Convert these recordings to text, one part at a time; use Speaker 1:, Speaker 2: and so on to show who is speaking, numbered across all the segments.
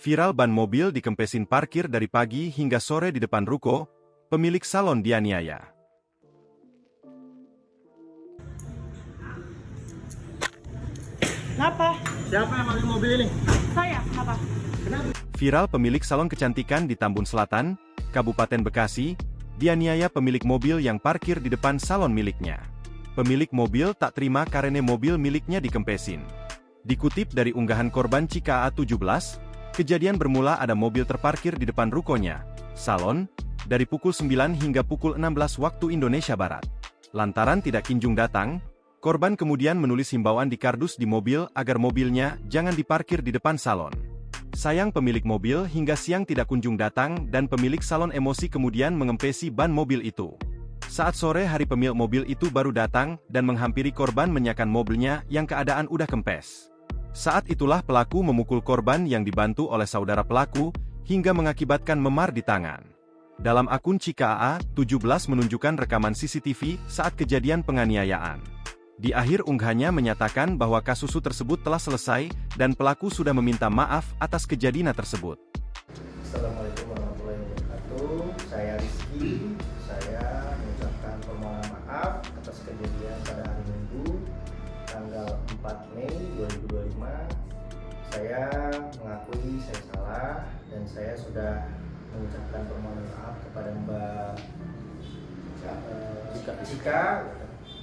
Speaker 1: Viral ban mobil dikempesin parkir dari pagi hingga sore di depan ruko, pemilik salon dianiaya.
Speaker 2: Kenapa?
Speaker 3: Siapa yang ambil mobil ini?
Speaker 2: Saya, kenapa?
Speaker 1: Viral pemilik salon kecantikan di Tambun Selatan, Kabupaten Bekasi, dianiaya pemilik mobil yang parkir di depan salon miliknya. Pemilik mobil tak terima karena mobil miliknya dikempesin. Dikutip dari unggahan korban Cika A17, kejadian bermula ada mobil terparkir di depan rukonya, salon, dari pukul 9 hingga pukul 16 waktu Indonesia Barat. Lantaran tidak kunjung datang, korban kemudian menulis himbauan di kardus di mobil agar mobilnya jangan diparkir di depan salon. Sayang pemilik mobil hingga siang tidak kunjung datang dan pemilik salon emosi kemudian mengempesi ban mobil itu. Saat sore hari pemilik mobil itu baru datang dan menghampiri korban menyakan mobilnya yang keadaan udah kempes. Saat itulah pelaku memukul korban yang dibantu oleh saudara pelaku hingga mengakibatkan memar di tangan. Dalam akun Cika A17 menunjukkan rekaman CCTV saat kejadian penganiayaan. Di akhir unggahannya menyatakan bahwa kasus tersebut telah selesai dan pelaku sudah meminta maaf atas kejadian tersebut.
Speaker 3: Assalamualaikum warahmatullahi wabarakatuh. Saya Rizky. Saya mengucapkan permohonan maaf atas kejadian pada hari Minggu, tanggal 4 Mei 2025. Saya mengakui saya salah dan saya sudah mengucapkan permohonan maaf kepada Mbak Cika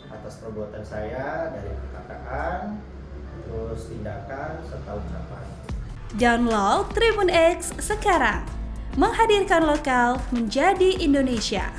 Speaker 3: atas perbuatan saya dari perkataan, terus tindakan, serta ucapan.
Speaker 4: Download Tribun X sekarang, menghadirkan lokal menjadi Indonesia.